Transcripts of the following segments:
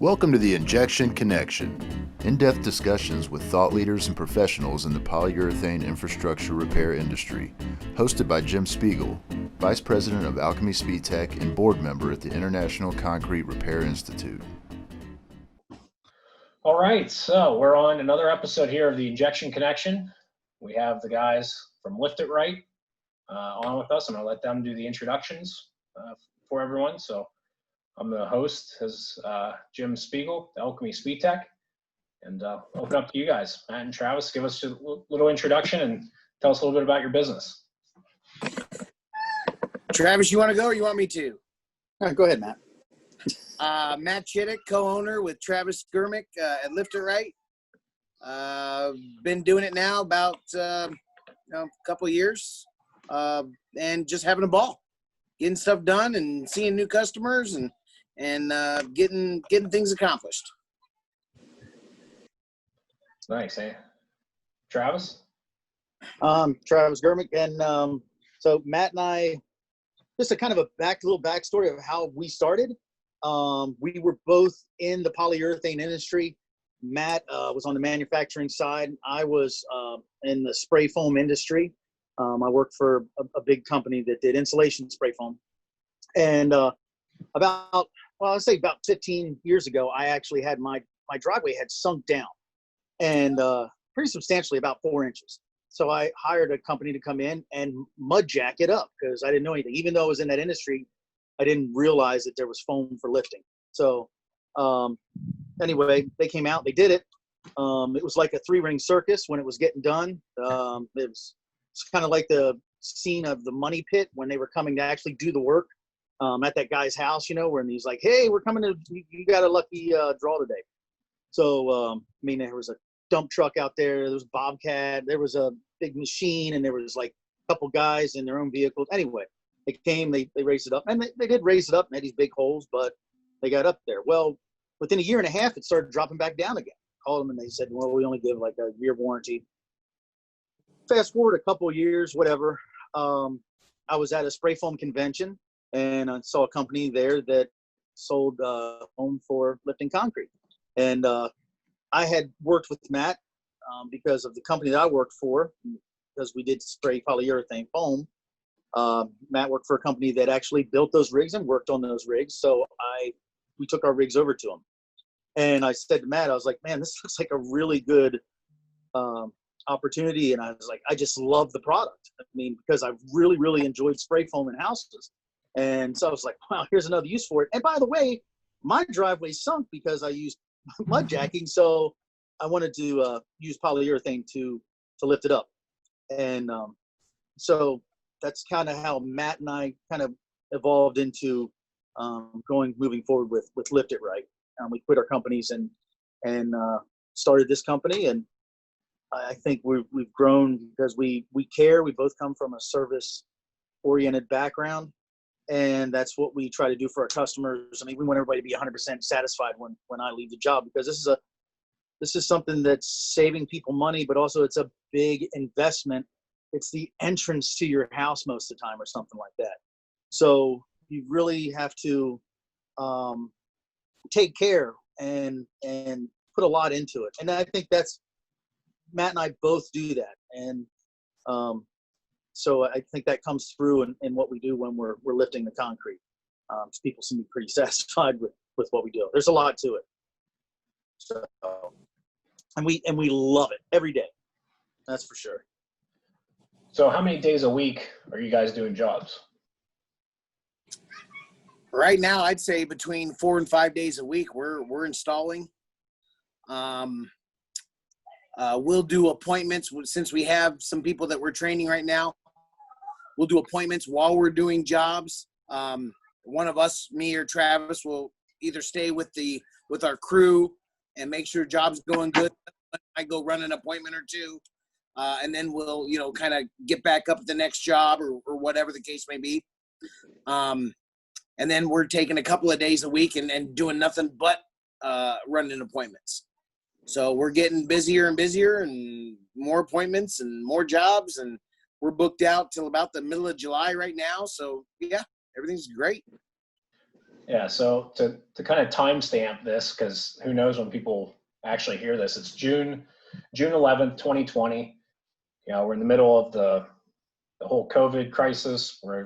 Welcome to the Injection Connection, in-depth discussions with thought leaders and professionals in the polyurethane infrastructure repair industry, hosted by Jim Spiegel, Vice President of Alchemy Speed Tech and board member at the International Concrete Repair Institute. All right, so we're on another episode here of the Injection Connection. We have the guys from Lift It Rite on with us. I'm going to let them do the introductions for everyone. So I'm the host, as Jim Spiegel, the Alchemy Speed Tech, and open up to you guys. Matt and Travis, give us a little introduction and tell us a little bit about your business. Travis, you want to go or you want me to? All right, go ahead, Matt. Matt Chittick, co-owner with Travis Germick at Lift It Rite. Been doing it now about a couple of years, and just having a ball, getting stuff done and seeing new customers and getting things accomplished. Nice, eh? Travis? Travis Germick, and so Matt and I, just a kind of a little backstory of how we started. We were both in the polyurethane industry. Matt was on the manufacturing side. I was in the spray foam industry. I worked for a big company that did insulation spray foam. And I'd say about 15 years ago, I actually had my driveway had sunk down, and pretty substantially, about 4 inches. So I hired a company to come in and mud jack it up because I didn't know anything. Even though I was in that industry, I didn't realize that there was foam for lifting. So anyway, they came out, they did it. It was like a 3-ring circus when it was getting done. It's kind of like the scene of the Money Pit when they were coming to actually do the work at that guy's house, where he's like, hey, we're coming to, you got a lucky draw today. So, there was a dump truck out there, there was a Bobcat, there was a big machine, and there was like a couple guys in their own vehicles. Anyway, they came, they raised it up, and they did raise it up and had these big holes, but they got up there. Well, within a year and a half, it started dropping back down again. Called them and they said, well, we only give like a year warranty. Fast forward a couple of years, whatever. I was at a spray foam convention and I saw a company there that sold foam for lifting concrete. And I had worked with Matt because of the company that I worked for, because we did spray polyurethane foam. Matt worked for a company that actually built those rigs and worked on those rigs. So we took our rigs over to him. And I said to Matt, I was like, man, this looks like a really good opportunity. And I was like, I just love the product. Because I really, really enjoyed spray foam in houses. And so I was like, wow, here's another use for it. And by the way, my driveway sunk because I used mud jacking. So I wanted to use polyurethane to lift it up. And so that's kind of how Matt and I kind of evolved into moving forward with Lift It Rite. We quit our companies and started this company. And I think we've grown because we care. We both come from a service-oriented background, and that's what we try to do for our customers. We want everybody to be 100% satisfied when I leave the job, because this is something that's saving people money, but also it's a big investment. It's the entrance to your house most of the time or something like that. So you really have to take care and put a lot into it. And I think that's, Matt and I both do that. And so I think that comes through in what we do when we're lifting the concrete. People seem to be pretty satisfied with what we do. There's a lot to it. So, and we love it every day. That's for sure. So how many days a week are you guys doing jobs? Right now, I'd say between 4 and 5 days a week, we're installing. We'll do appointments since we have some people that we're training right now. We'll do appointments while we're doing jobs. One of us, me or Travis, will either stay with our crew and make sure job's going good. I go run an appointment or two, and then we'll kind of get back up at the next job or whatever the case may be. And then we're taking a couple of days a week and doing nothing but running appointments. So we're getting busier and busier and more appointments and more jobs. And we're booked out till about the middle of July right now. So, yeah, everything's great. Yeah, so to kind of timestamp this, because who knows when people actually hear this, it's June 11th, 2020. You know, we're in the middle of the whole COVID crisis. We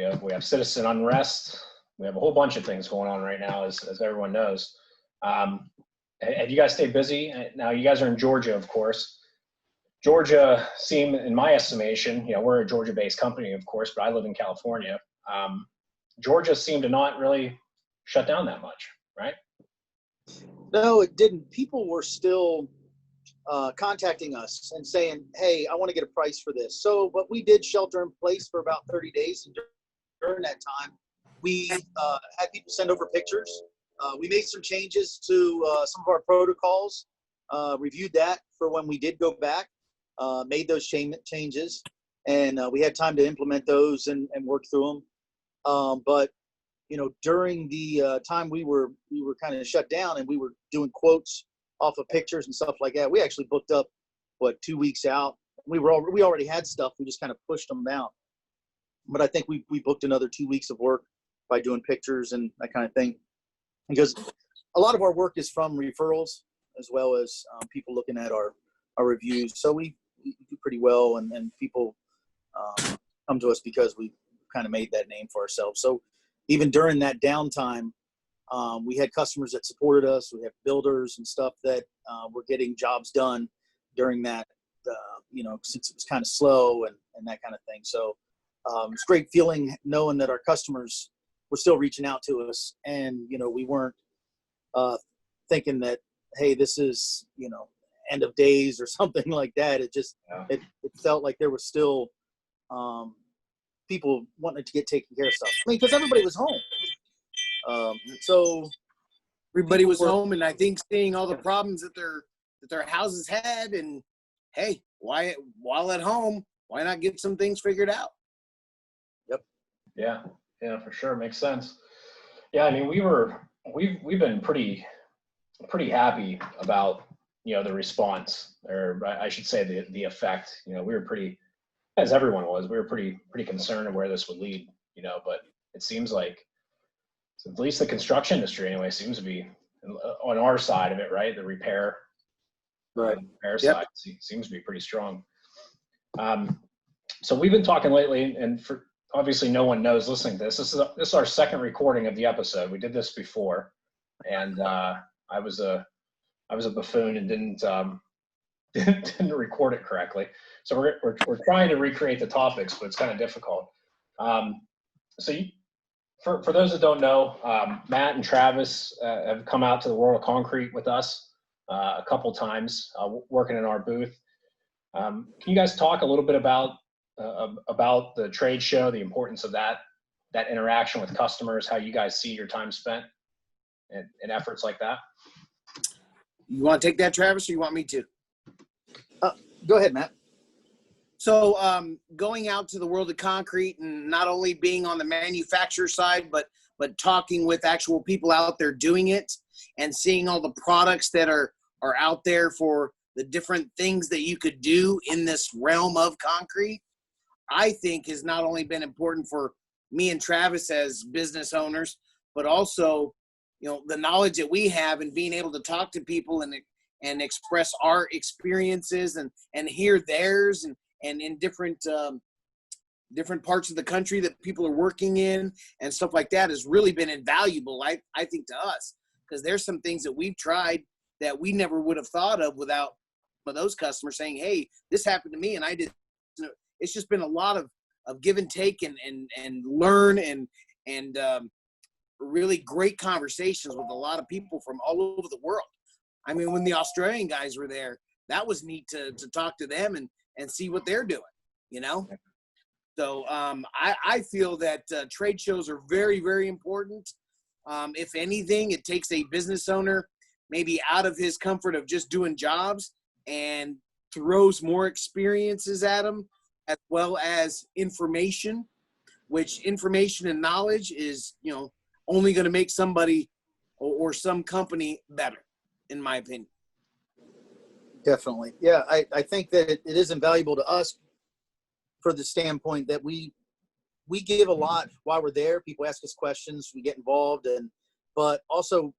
have citizen unrest. We have a whole bunch of things going on right now, as everyone knows. Have you guys stayed busy? Now, you guys are in Georgia, of course. Georgia seemed, in my estimation, you know, we're a Georgia-based company, of course, but I live in California. Georgia seemed to not really shut down that much, right? No, it didn't. People were still contacting us and saying, hey, I want to get a price for this. So, but we did shelter in place for about 30 days. And during that time, we had people send over pictures. We made some changes to some of our protocols, reviewed that for when we did go back, made those changes, and we had time to implement those and work through them. But you know, during the time we were kind of shut down and we were doing quotes off of pictures and stuff like that, we actually booked up 2 weeks out. We already had stuff. We just kind of pushed them out. But I think we booked another 2 weeks of work by doing pictures and that kind of thing, because a lot of our work is from referrals as well as people looking at our reviews. So we do pretty well, and people come to us because we kind of made that name for ourselves. So even during that downtime, we had customers that supported us. We had builders and stuff that were getting jobs done during that, you know, since it was kind of slow and that kind of thing. So it's a great feeling knowing that our customers were still reaching out to us, and, you know, we weren't thinking that, hey, this is, you know, end of days or something like that. It just, it felt like there was still people wanting to get taken care of stuff. I mean, because everybody was home. So Everybody was home, and I think seeing all the problems that their houses had, and hey, while at home, why not get some things figured out? Yep. Yeah, for sure. Makes sense. Yeah, I mean, we've been pretty happy about, you know, the response, or I should say the effect. You know, we were pretty, as everyone was, we were pretty concerned of where this would lead, you know, but it seems like, at least the construction industry anyway, seems to be on our side of it, right? The repair, Right. side seems to be pretty strong. So we've been talking lately, and for obviously no one knows listening to this. This is our second recording of the episode. We did this before, and I was a buffoon and didn't record it correctly. So we're trying to recreate the topics, but it's kind of difficult. For those that don't know, Matt and Travis have come out to the World of Concrete with us a couple times, working in our booth. Can you guys talk a little bit about the trade show, the importance of that interaction with customers, how you guys see your time spent in efforts like that? You want to take that, Travis, or you want me to? Go ahead, Matt. So going out to the World of Concrete, and not only being on the manufacturer side, but talking with actual people out there doing it, and seeing all the products that are out there for the different things that you could do in this realm of concrete, I think has not only been important for me and Travis as business owners, but also, you know, the knowledge that we have and being able to talk to people and express our experiences and hear theirs and in different parts of the country that people are working in and stuff like that has really been invaluable, I think, to us, because there's some things that we've tried that we never would have thought of without those customers saying, hey, this happened to me and I did. It's just been a lot of give and take and learn and really great conversations with a lot of people from all over the world. I mean, when the Australian guys were there, that was neat to talk to them and see what they're doing, you know? So I feel that trade shows are very, very important. If anything, it takes a business owner maybe out of his comfort of just doing jobs and throws more experiences at him, as well as information, which information and knowledge is, you know, only going to make somebody or some company better, in my opinion. Definitely. Yeah, I think that it is invaluable to us for the standpoint that we we give a lot while we're there. People ask us questions, we get involved, but also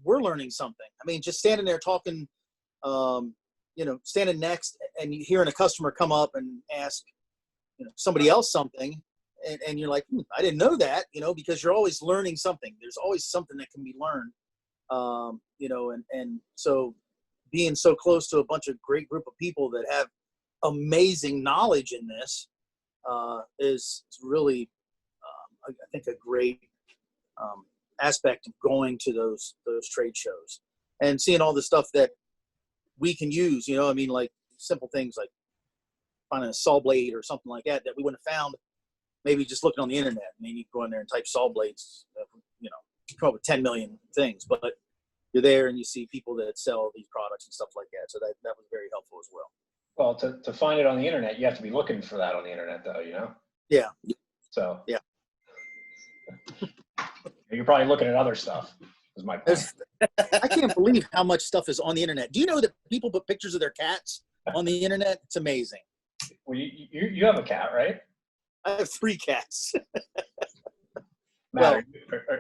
we're learning something. I mean, just standing there talking, standing next and you hearing a customer come up and ask, somebody else something, and you're like, I didn't know that, because you're always learning something. There's always something that can be learned, and so being so close to a bunch of great group of people that have amazing knowledge in this is really, I think, a great aspect of going to those trade shows and seeing all the stuff that we can use. Like simple things like finding a saw blade or something like that we wouldn't have found maybe just looking on the internet. I mean, you go in there and type saw blades, come up with 10 million things, but you're there and you see people that sell these products and stuff like that. So that was very helpful as well. Well, to find it on the internet, you have to be looking for that on the internet, though, Yeah. So yeah, you're probably looking at other stuff. Is my point. I can't believe how much stuff is on the internet. Do you know that people put pictures of their cats on the internet? It's amazing. Well, you have a cat, right? I have 3 cats. Matt,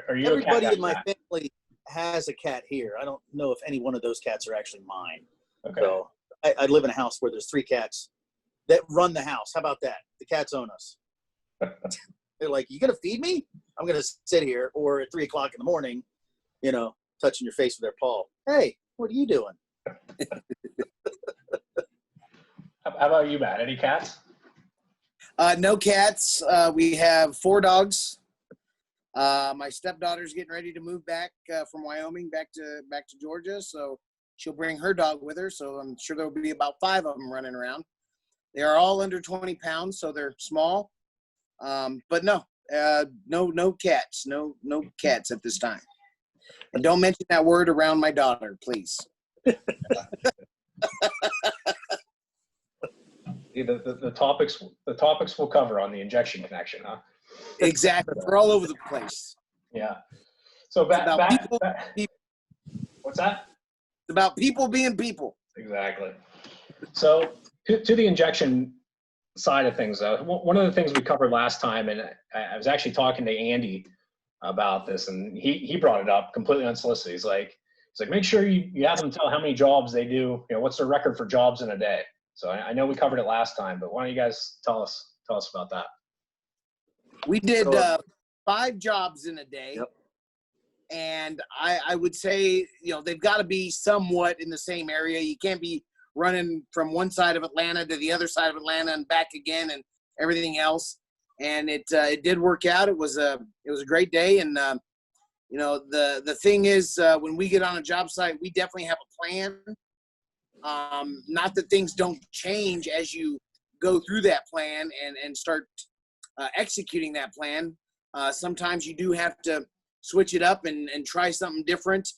are you Everybody a cat in my guy? family has a cat here. I don't know if any one of those cats are actually mine. Okay. So I live in a house where there's 3 cats that run the house. How about that? The cats own us. They're like, you going to feed me? I'm going to sit here, or at 3 o'clock in the morning, touching your face with their paw. Hey, what are you doing? How about you, Matt? Any cats? No cats. We have 4 dogs. My stepdaughter's getting ready to move back from Wyoming back to Georgia, so she'll bring her dog with her. So I'm sure there'll be about 5 of them running around. They are all under 20 pounds, so they're small. But no cats. No cats at this time. And don't mention that word around my daughter, please. The topics we'll cover on the injection connection, huh? Exactly. We're all over the place. Yeah. So back. What's that? It's about people being people. Exactly. So to the injection side of things, one of the things we covered last time, and I was actually talking to Andy about this, and he brought it up completely unsolicited. He's like, make sure you have them tell how many jobs they do. What's their record for jobs in a day. So I know we covered it last time, but why don't you guys tell us about that? We did 5 jobs in a day. Yep. And I would say, they've got to be somewhat in the same area. You can't be running from one side of Atlanta to the other side of Atlanta and back again and everything else. And it did work out. It was a great day. And, the thing is, when we get on a job site, we definitely have a plan. Not that things don't change as you go through that plan and start executing that plan. Sometimes you do have to switch it up and try something different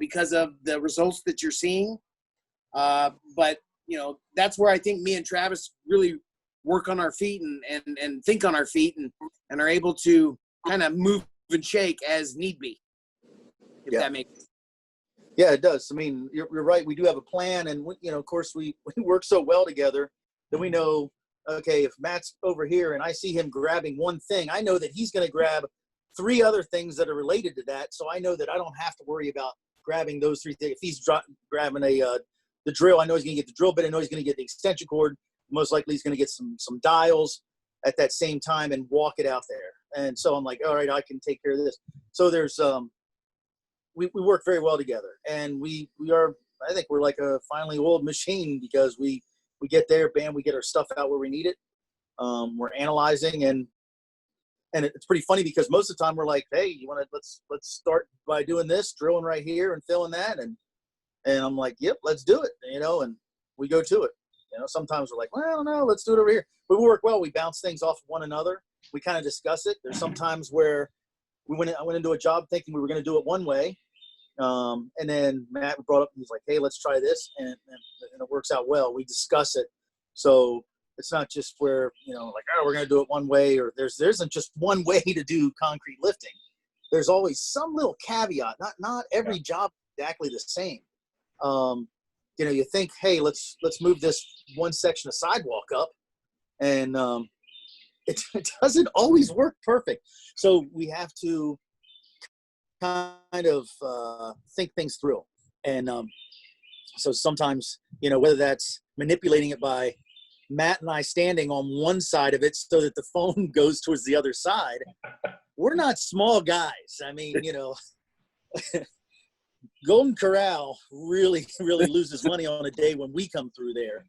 because of the results that you're seeing. But that's where I think me and Travis really work on our feet and think on our feet and are able to kind of move and shake as need be, if that makes sense. Yeah, it does. I mean, you're right. We do have a plan, and of course, we work so well together that we know, okay, if Matt's over here and I see him grabbing one thing, I know that he's going to grab 3 other things that are related to that. So I know that I don't have to worry about grabbing those 3 things. If he's grabbing the drill, I know he's going to get the drill bit. I know he's going to get the extension cord. Most likely, he's going to get some dials at that same time and walk it out there. And so I'm like, all right, I can take care of this. So there's we work very well together, and we are, I think we're like a finely oiled machine, because we get there, bam, we get our stuff out where we need it. We're analyzing, and it's pretty funny because most of the time we're like, hey, you want to, let's start by doing this, drilling right here and filling that. And I'm like, yep, let's do it, and we go to it. Sometimes we're like, well, I don't know, let's do it over here. But we work well. We bounce things off one another. We kind of discuss it. There's some times where I went into a job thinking we were going to do it one way. And then Matt brought up, he's like, hey, let's try this. And it works out well. We discuss it. So it's not just where, like, oh, we're going to do it one way, or there isn't just one way to do concrete lifting. There's always some little caveat. Not every job is exactly the same. You think, hey, let's move this one section of sidewalk up, and it doesn't always work perfect. So we have to kind of think things through. And so sometimes, whether that's manipulating it by Matt and I standing on one side of it so that the foam goes towards the other side. We're not small guys. I mean, Golden Corral really loses money on a day when we come through there.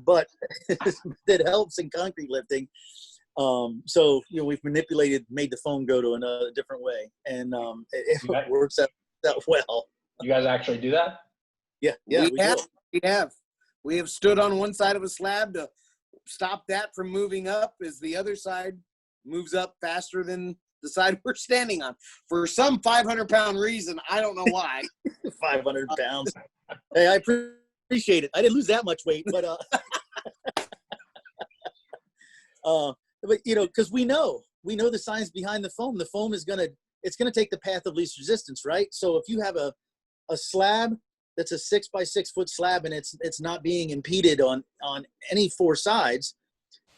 But it helps in concrete lifting. So, we've made the foam go to another different way. And it works out well. You guys actually do that? Yeah, We have stood on one side of a slab to stop that from moving up as the other side moves up faster than the side we're standing on. For some 500-pound reason, I don't know why. 500 pounds. Hey, I appreciate it. I didn't lose that much weight, but because we know the science behind the foam. The foam is gonna take the path of least resistance, right? So if you have a slab that's a 6 by 6 foot slab and it's not being impeded on any four sides,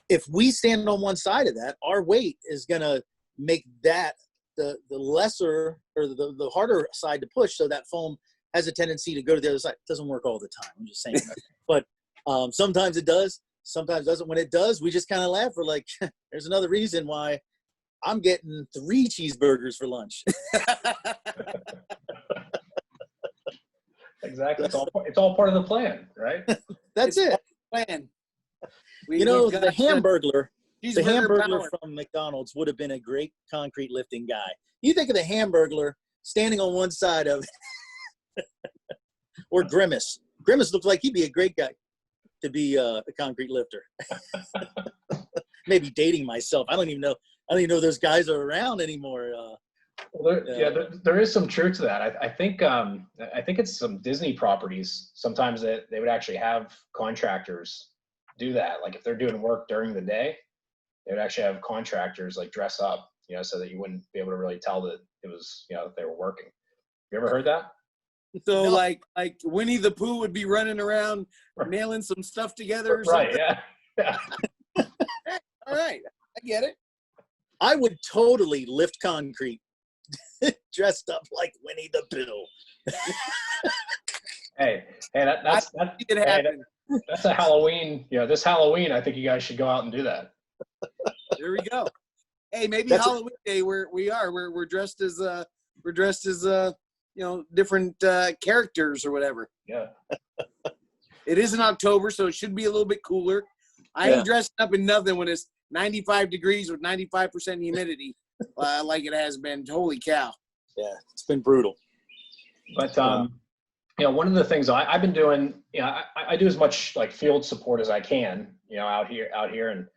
if we stand on one side of that, our weight is gonna make that the lesser or the harder side to push, so that foam has a tendency to go to the other side. It doesn't work all the time, I'm just saying. But sometimes it does, sometimes it doesn't. When it does, we just kind of laugh. We're like, there's another reason why I'm getting 3 cheeseburgers for lunch. Exactly. It's all part of the plan, right? That's it. Plan. The hamburglar power from McDonald's would have been a great concrete lifting guy. You think of the hamburglar standing on one side of it. Or Grimace. Grimace looks like he'd be a great guy to be a concrete lifter. Maybe dating myself. I don't even know those guys are around anymore. There is some truth to that. I think it's some Disney properties. Sometimes they would actually have contractors do that. Like if they're doing work during the day, they would actually have contractors like dress up, so that you wouldn't be able to really tell that it was, that they were working. You ever heard that? So no. like Winnie the Pooh would be running around nailing some stuff together or right, something? Yeah. All right, I get it. I would totally lift concrete dressed up like Winnie the Pooh. Hey, that's a Halloween. This Halloween, I think you guys should go out and do that. There we go. Hey, maybe Halloween day we're dressed as different characters or whatever. Yeah. It is in October, so it should be a little bit cooler. I ain't dressed up in nothing when it's 95 degrees with 95% humidity, like it has been. Holy cow. Yeah, it's been brutal. But one of the things I've been doing, I do as much like field support as I can, out here. And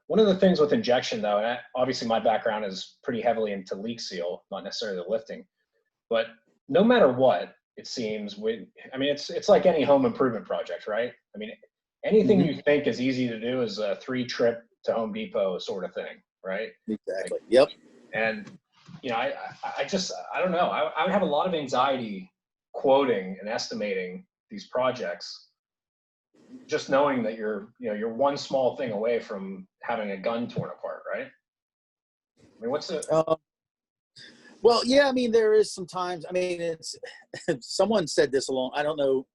one of the things with injection, though, and obviously my background is pretty heavily into leak seal, not necessarily the lifting, but no matter what, it seems it's like any home improvement project, right? I mean, anything you think is easy to do is a 3-trip to Home Depot sort of thing, right? Exactly. Yep. And I don't know. I would have a lot of anxiety quoting and estimating these projects, just knowing that you're one small thing away from having a gun torn apart, right? I mean, what's the? Well, yeah. I mean, there is sometimes. I mean, it's someone said this I don't know.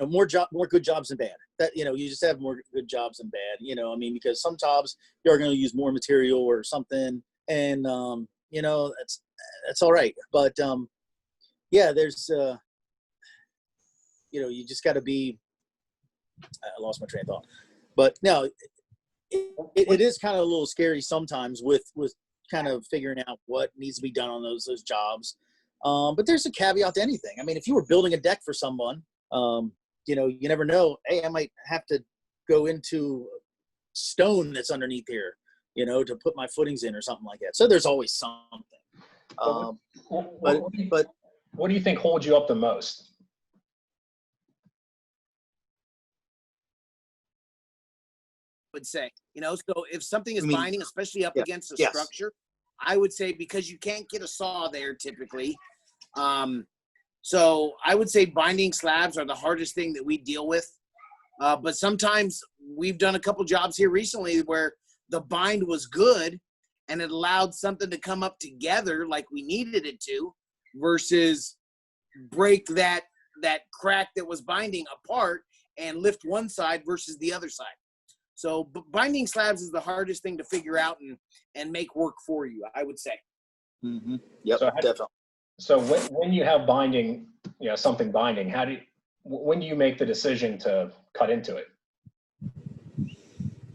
More good jobs than bad. That you just have more good jobs than bad. I mean, because some jobs you're going to use more material or something, and that's all right. But there's you just got to be. I lost my train of thought, but no, it is kind of a little scary sometimes with kind of figuring out what needs to be done on those jobs. But there's a caveat to anything. I mean, if you were building a deck for someone, you never know. Hey, I might have to go into stone that's underneath here, to put my footings in or something like that. So there's always something. But what do you think holds you up the most? Would say, so if something is binding, especially up against a structure, I would say, because you can't get a saw there typically. So I would say binding slabs are the hardest thing that we deal with. But sometimes we've done a couple jobs here recently where the bind was good and it allowed something to come up together like we needed it to, versus break that crack that was binding apart and lift one side versus the other side. So binding slabs is the hardest thing to figure out and make work for you, I would say. Mm-hmm. Yep, So definitely. So when you have binding, something binding, when do you make the decision to cut into it?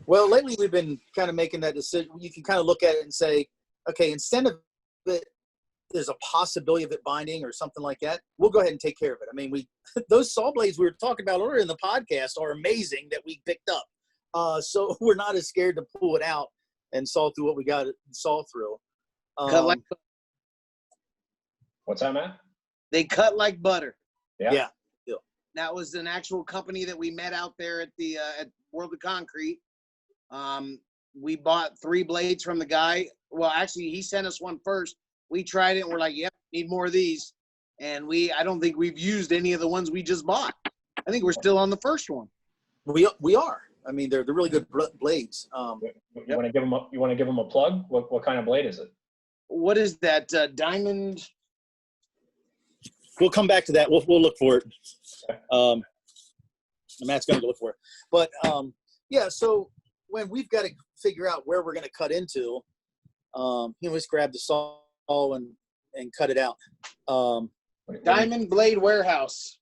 Well, lately we've been kind of making that decision. You can kind of look at it and say, okay, instead of it, there's a possibility of it binding or something like that, we'll go ahead and take care of it. I mean, those saw blades we were talking about earlier in the podcast are amazing that we picked up. So we're not as scared to pull it out and saw through what we got to saw through. What's that, Matt? They cut like butter. Yeah. That was an actual company that we met out there at the at World of Concrete. We bought 3 blades from the guy. Well, actually, he sent us one first. We tried it, and we're like, yep, need more of these. And I don't think we've used any of the ones we just bought. I think we're still on the first one. We are. I mean, they're really good blades. You want to give them a plug? What kind of blade is it? What is that? Diamond? We'll come back to that. We'll look for it. Matt's going to look for it. But, so when we've got to figure out where we're going to cut into, just grab the saw and cut it out. Diamond Blade Warehouse.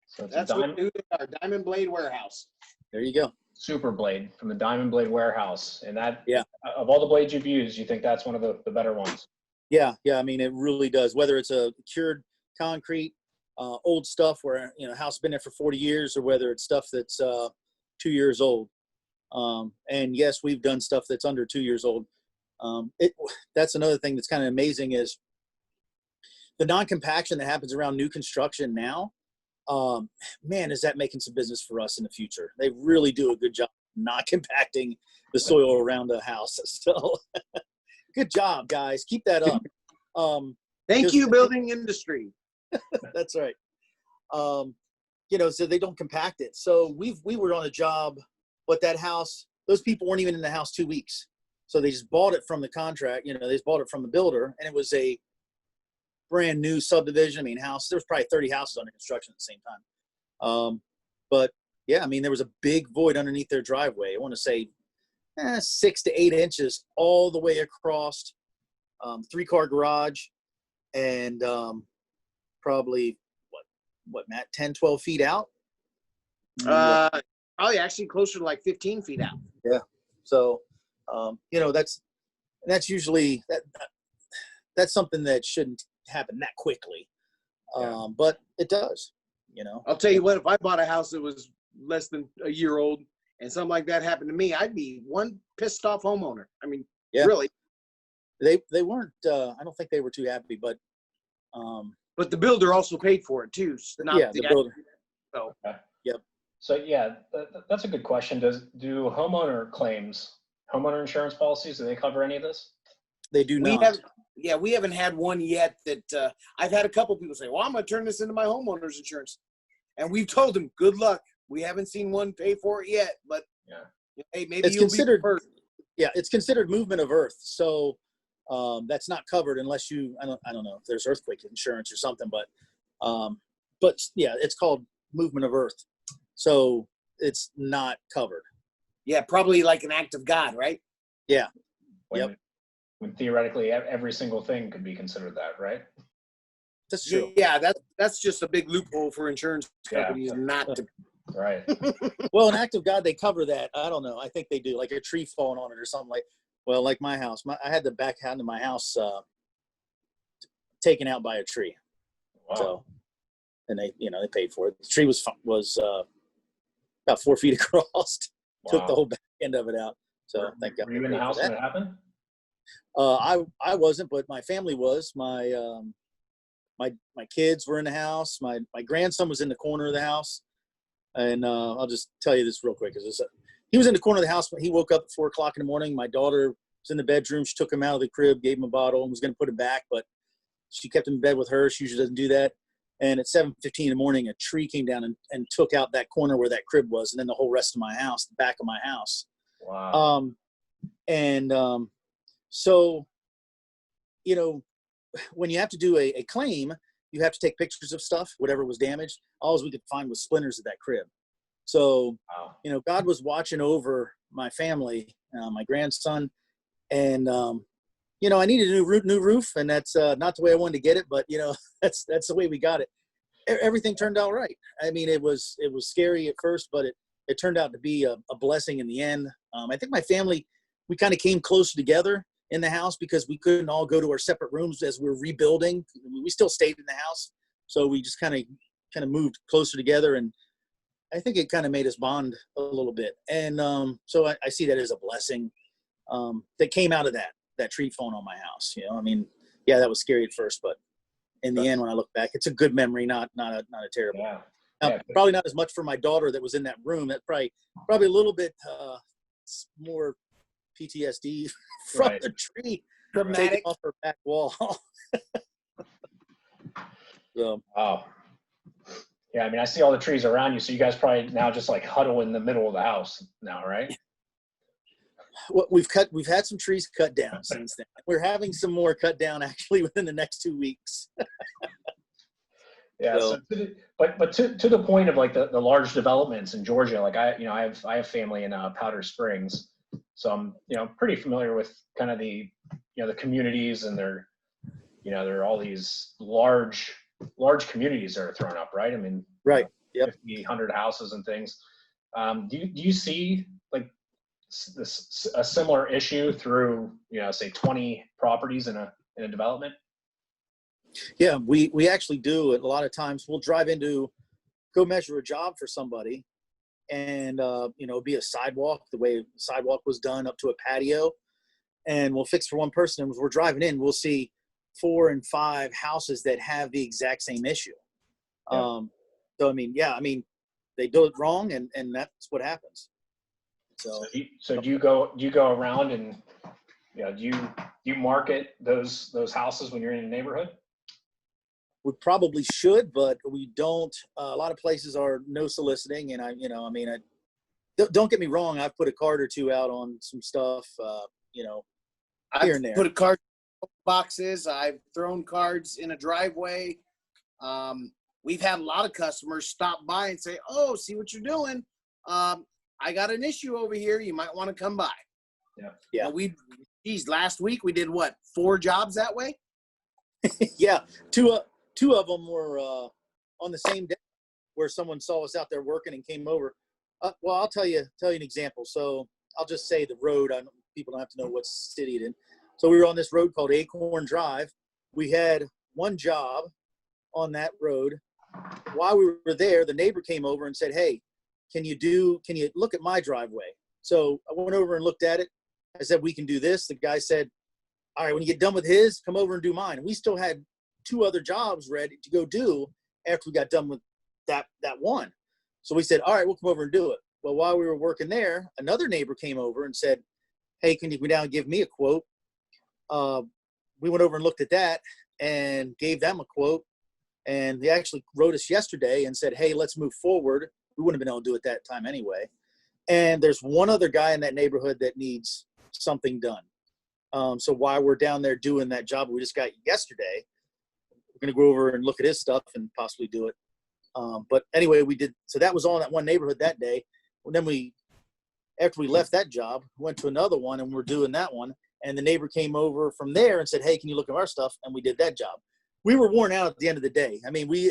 So it's That's what we do at our Diamond Blade Warehouse. There you go. Super blade from the Diamond Blade Warehouse. And that, yeah, of all the blades you've used, you think that's one of the better ones? Yeah. I mean, it really does. Whether it's a cured concrete, old stuff where, house been there for 40 years, or whether it's stuff that's 2 years old. And yes, we've done stuff that's under 2 years old. That's another thing that's kind of amazing is the non-compaction that happens around new construction now. Man, is that making some business for us in the future? They really do a good job not compacting the soil around the house. So good job, guys. Keep that up. Thank you, building industry. That's right. So they don't compact it. So we were on a job, but that house, those people weren't even in the house 2 weeks. So they just bought it from the contract, they just bought it from the builder, and it was a brand new subdivision. I mean, there's probably 30 houses under construction at the same time. But yeah, I mean, there was a big void underneath their driveway. I want to say 6 to 8 inches all the way across, 3-car garage, and probably what, Matt, 10, 12 feet out? Probably actually closer to like 15 feet out. Yeah. So, that's usually that's something that shouldn't happen that quickly. But it does, I'll tell you what, if I bought a house that was less than a year old and something like that happened to me, I'd be one pissed off homeowner. I mean, really. They weren't, I don't think they were too happy, but the builder also paid for it too. The builder. So, okay. Yep. So that's a good question. Do homeowner insurance policies, do they cover any of this? They do not. We haven't had one yet that I've had a couple people say, well, I'm going to turn this into my homeowner's insurance. And we've told them, good luck. We haven't seen one pay for it yet, but hey, maybe it's considered, it's considered movement of earth. So that's not covered unless I don't know if there's earthquake insurance or something, but it's called movement of earth. So it's not covered. Yeah, probably like an act of God, right? Yeah. When theoretically every single thing could be considered that, right? That's true. Yeah, that's just a big loophole for insurance companies not to. Right. Well, an act of God, they cover that. I don't know. I think they do, like a tree falling on it or something like my house. I had the back end of my house taken out by a tree. Wow. So, and they paid for it. The tree was about 4 feet across. Wow. Took the whole back end of it out. So thank God. Were you in the house when it happened? I wasn't, but my family was. My kids were in the house. My grandson was in the corner of the house, and I'll just tell you this real quick. He was in the corner of the house when he woke up at 4 o'clock in the morning. My daughter was in the bedroom. She took him out of the crib, gave him a bottle, and was going to put him back, but she kept him in bed with her. She usually doesn't do that. And at 7:15 in the morning, a tree came down and took out that corner where that crib was, and then the whole rest of my house, the back of my house. Wow. So, you know, when you have to do a claim, you have to take pictures of stuff, whatever was damaged. All we could find was splinters of that crib. So, Wow. you know, God was watching over my family, my grandson, and you know, I needed a new roof, and that's not the way I wanted to get it, but you know, that's the way we got it. Everything turned out right. I mean, it was scary at first, but it turned out to be a blessing in the end. I think my family, we kind of came closer together in the house because we couldn't all go to our separate rooms as we were rebuilding. We still stayed in the house, so we just kind of moved closer together, and I think it kind of made us bond a little bit. And so I see that as a blessing that came out of that tree falling on my house. You know, I mean, yeah, that was scary at first, but in the end, when I look back, it's a good memory, not a terrible. Yeah. Now, probably not as much for my daughter that was in that room. That probably a little bit more PTSD from Right. the tree Dramatic. taking off her back wall. So, Wow. Yeah, I mean, I see all the trees around you, so you guys probably now just like huddle in the middle of the house now, right? well, we've had some trees cut down since then. We're having some more cut down actually within the next 2 weeks. Yeah. So but to the point of like the large developments in Georgia, like I have family in Powder Springs, so I'm pretty familiar with kind of the the communities, and there are all these large communities that are thrown up, right? I mean, Right. Yep. 50, 100 houses and things. Do you see like a similar issue through say 20 properties in a development? Yeah, we actually do. A lot of times we'll drive go measure a job for somebody, and be a sidewalk, the way the sidewalk was done up to a patio, and we'll fix for one person. And as we're driving in, we'll see 4 and 5 houses that have the exact same issue. Yeah. So I mean, they do it wrong, and that's what happens. So Do you go around and do you market those houses when you're in a neighborhood? we probably should, but we don't. A lot of places are no soliciting, and don't get me wrong. I've put a card or two out on some stuff, here I've and there. put a card in boxes. I've thrown cards in a driveway. We've had a lot of customers stop by and say, "Oh, see what you're doing. I got an issue over here. You might want to come by." Yeah. Last week we did 4 jobs that way? Yeah, two of them were on the same day, where someone saw us out there working and came over. Well, I'll tell you an example. So I'll just say the road. People don't have to know what city it's in. So we were on this road called Acorn Drive. We had one job on that road. While we were there, the neighbor came over and said, "Hey, can you look at my driveway?" So I went over and looked at it. I said, "We can do this." The guy said, "All right, when you get done with his, come over and do mine." And we still had 2 other jobs ready to go do after we got done with that one. So we said, "All right, we'll come over and do it." Well, while we were working there, another neighbor came over and said, "Hey, can you go down and give me a quote?" We went over and looked at that and gave them a quote. And they actually wrote us yesterday and said, "Hey, let's move forward." We wouldn't have been able to do it that time anyway. And there's one other guy in that neighborhood that needs something done. So while we're down there doing that job we just got yesterday, we're going to go over and look at his stuff and possibly do it. But anyway, we did. So that was all in that one neighborhood that day. Well, then after we left that job, went to another one and we're doing that one. And the neighbor came over from there and said, "Hey, can you look at our stuff?" And we did that job. We were worn out at the end of the day. I mean, we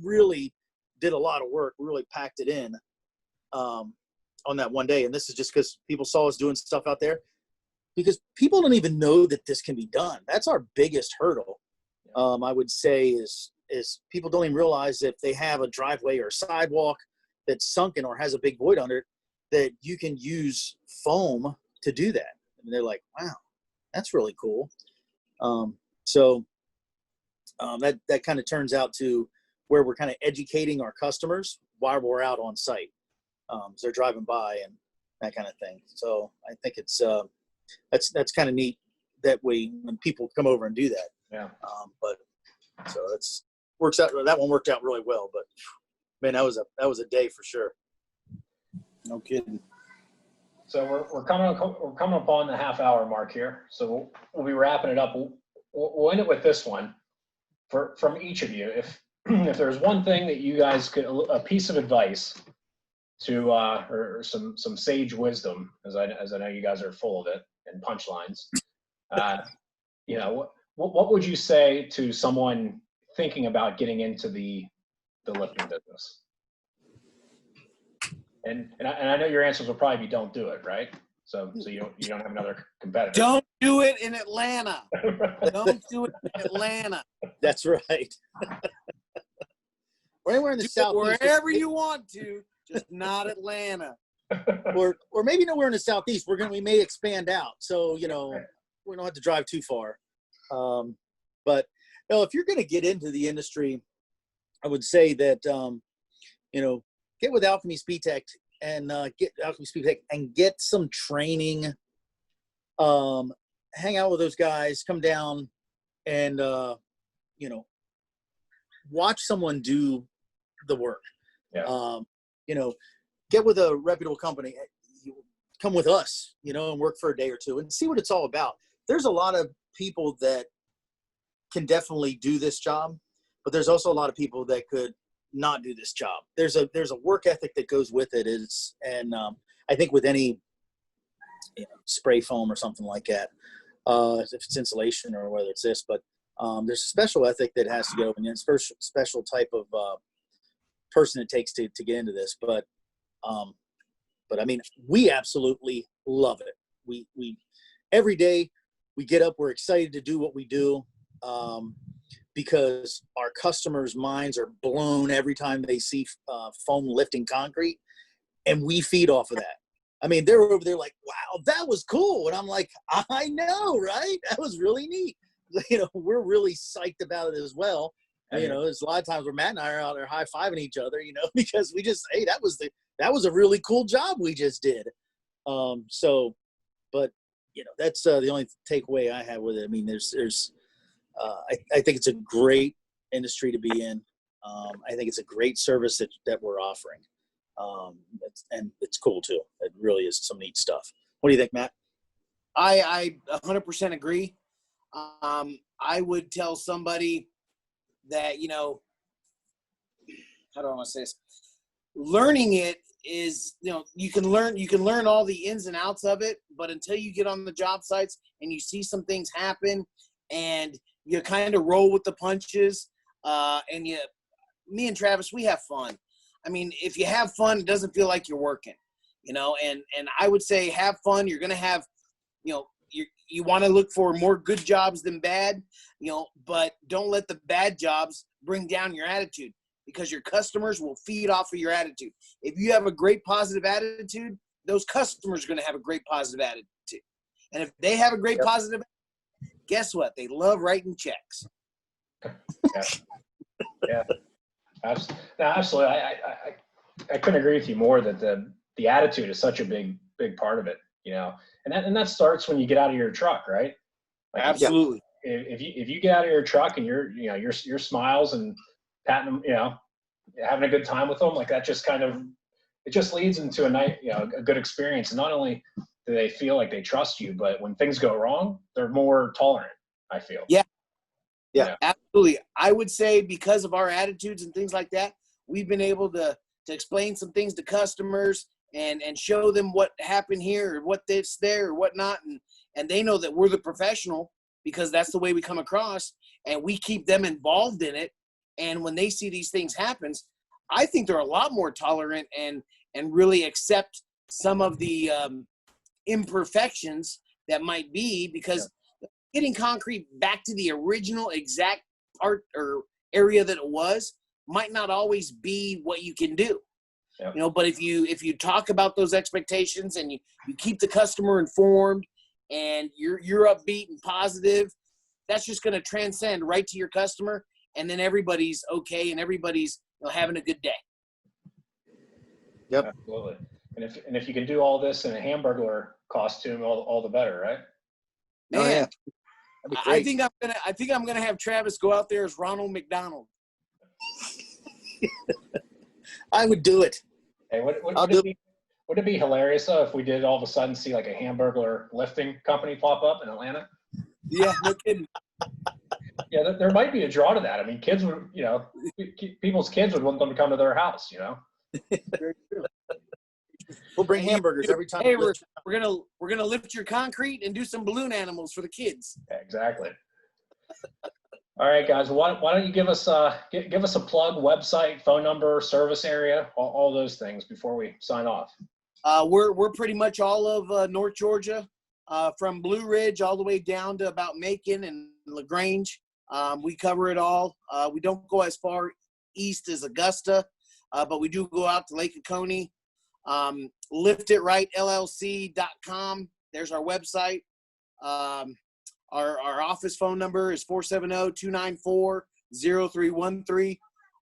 really did a lot of work. We really packed it in on that one day. And this is just because people saw us doing stuff out there, because people don't even know that this can be done. That's our biggest hurdle. I would say is people don't even realize if they have a driveway or a sidewalk that's sunken or has a big void under it, that you can use foam to do that. And they're like, "Wow, that's really cool." That kind of turns out to where we're kind of educating our customers while we're out on site. So they're driving by and that kind of thing. So I think it's that's kind of neat that when people come over and do that. Yeah. But so works out. That one worked out really well. But man, that was a day for sure. No kidding. So we're coming up on the half-hour mark here. So we'll be wrapping it up. We'll end it with this one from each of you. If if there's one thing that you guys could, a piece of advice to or some sage wisdom, as I know you guys are full of it and punchlines. You know, what would you say to someone thinking about getting into the lifting business? And I know your answers will probably be don't do it, right? So you don't have another competitor. Don't do it in Atlanta. Don't do it in Atlanta. That's right. Or anywhere in the Southeast. Wherever you want to, just not Atlanta. Or maybe nowhere in the Southeast. We may expand out, so we don't have to drive too far. But if you're going to get into the industry, I would say that get with Alchemy Speed Tech and get some training. Hang out with those guys. Come down and watch someone do the work. Yeah. Get with a reputable company. Come with us, and work for a day or two and see what it's all about. There's a lot of people that can definitely do this job, but there's also a lot of people that could not do this job. There's a work ethic that goes with it. I think with any spray foam or something like that, if it's insulation or whether it's this, but there's a special ethic that has to go, and it's special type of person it takes to get into this. But I mean, we absolutely love it. We every day we get up, we're excited to do what we do, because our customers' minds are blown every time they see foam lifting concrete, and we feed off of that. I mean, they're over there like, wow, that was cool. And I'm like, I know, right? That was really neat. We're really psyched about it as well. There's a lot of times where Matt and I are out there high-fiving each other, because we just, hey, that was a really cool job we just did. But that's the only takeaway I have with it. I mean, I think it's a great industry to be in. I think it's a great service that we're offering. And it's cool too. It really is some neat stuff. What do you think, Matt? I 100% agree. I would tell somebody that, how do I want to say this? Learning it is, you can learn all the ins and outs of it, but until you get on the job sites and you see some things happen and you kind of roll with the punches, and me and Travis, we have fun. I mean, if you have fun, it doesn't feel like you're working, and I would say have fun. You're going to have, you want to look for more good jobs than bad, but don't let the bad jobs bring down your attitude, because your customers will feed off of your attitude. If you have a great positive attitude, those customers are going to have a great positive attitude. And if they have a great positive attitude, guess what? They love writing checks. Yeah. Absolutely. I couldn't agree with you more that the attitude is such a big part of it, and that starts when you get out of your truck, right? Like, absolutely. If you get out of your truck and your smiles and patting them, having a good time with them, like that just it just leads into a good experience. And not only do they feel like they trust you, but when things go wrong, they're more tolerant, I feel. Yeah, absolutely. I would say because of our attitudes and things like that, we've been able to explain some things to customers and show them what happened here or what that's there or whatnot. And they know that we're the professional because that's the way we come across, and we keep them involved in it. And when they see these things happen, I think they're a lot more tolerant and really accept some of the imperfections that might be, because getting concrete back to the original exact part or area that it was might not always be what you can do. But if you talk about those expectations and you keep the customer informed and you're upbeat and positive, that's just going to transcend right to your customer, and then everybody's okay and everybody's having a good day. Yep, absolutely. And if you can do all this in a hamburglar costume, all the better, right? Man, oh, yeah. I think I'm gonna have Travis go out there as Ronald McDonald. I would do it. Hey, what Would it be hilarious though if we did all of a sudden see like a hamburglar lifting company pop up in Atlanta? Yeah, no kidding. Yeah, there might be a draw to that. I mean, kids would, people's kids would want them to come to their house, Very true. We'll bring hamburgers every time. Hey, we're gonna lift your concrete and do some balloon animals for the kids. Exactly. All right, guys. Why don't you give us give us a plug, website, phone number, service area, all those things before we sign off. We're pretty much all of North Georgia, from Blue Ridge all the way down to about Macon and LaGrange. We cover it all. We don't go as far east as Augusta, but we do go out to Lake Oconee. LiftItRiteLLC.com. There's our website. Our office phone number is 470-294-0313.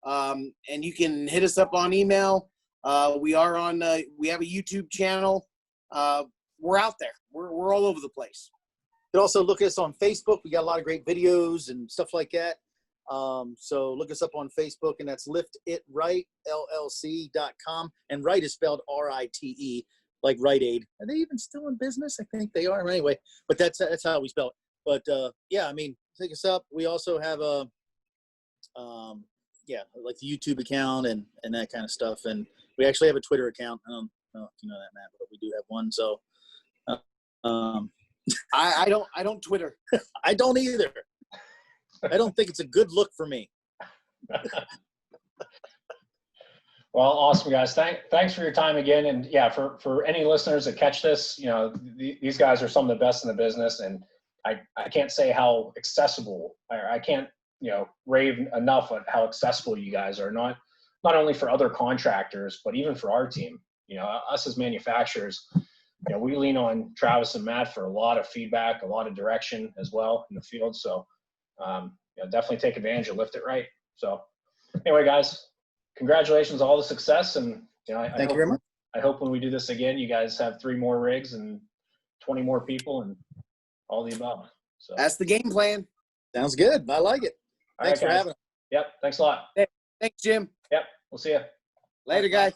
And you can hit us up on email. We have a YouTube channel. We're out there. We're all over the place. You can also look at us on Facebook. We got a lot of great videos and stuff like that. So look us up on Facebook, and that's LiftItRiteLLC.com. And Rite is spelled R-I-T-E, like Rite Aid. Are they even still in business? I think they are. Anyway, but that's how we spell it. But yeah, I mean, take us up. We also have a like the YouTube account and that kind of stuff. And we actually have a Twitter account. I don't know if you know that, Matt, but we do have one. So I don't Twitter. I don't either. I don't think it's a good look for me. Well, awesome, guys. Thanks for your time again. And yeah, for any listeners that catch this, these guys are some of the best in the business, and I can't say how accessible, I can't, rave enough on how accessible you guys are, not only for other contractors, but even for our team. Us as manufacturers, we lean on Travis and Matt for a lot of feedback, a lot of direction as well in the field. So definitely take advantage of Lift It Rite. So anyway, guys, congratulations on all the success. And Thank you very much. I hope when we do this again, you guys have 3 more rigs and 20 more people and all the above. So That's the game plan. Sounds good. I like it. Thanks for having us. Yep. Thanks a lot. Thanks, Jim. Yep. We'll see you. Later, guys.